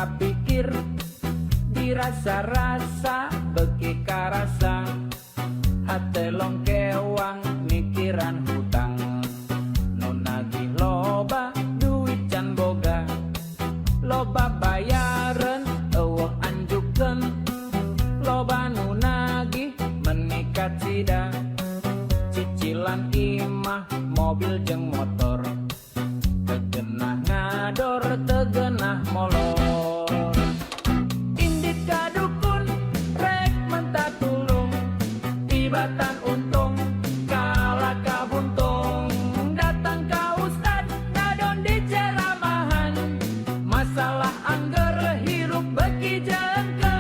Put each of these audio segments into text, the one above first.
kapikir dirasa-rasa beki karasa hate long kewang mikiran hutang non nagih loba duit can boga loba bayaran eueuh anjukeun loba nu nagih menikat sida cicilan imah mobil jeung motor tegenah ngador tegenah molor indit ka dukun rek menta tulung tibatan untung kalah kabuntung datang ka ustad ngadon di ceramahan masalah angger hirup beki jengker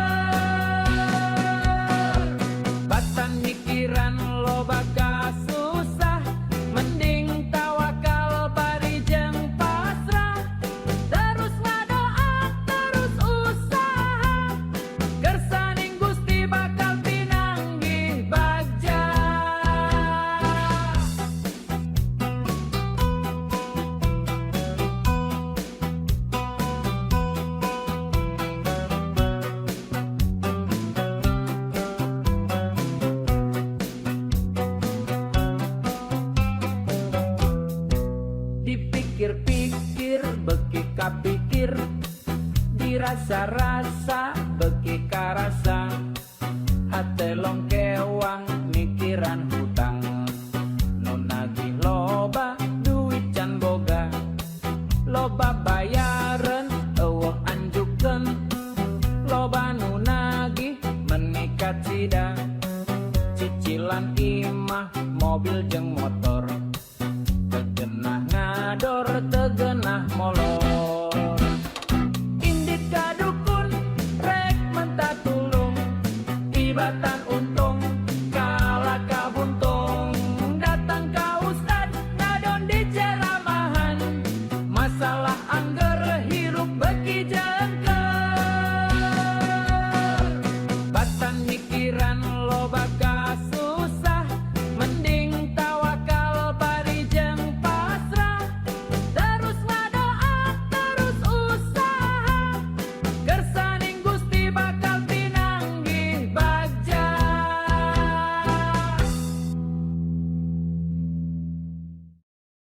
batan mikiran loba kasusah mending tawakal bari jeung pasrah terus ngadoa terus usaha gersaning Gusti bakal pinanggih bagja. Dipikir-pikir beki kapikir dirasa-rasa beki karasa hate long kewang mikiran hutang non nagih loba duit can boga loba bayaran eueuh anjukeun loba nu nagih menikat sida cicilan imah mobil jeung motor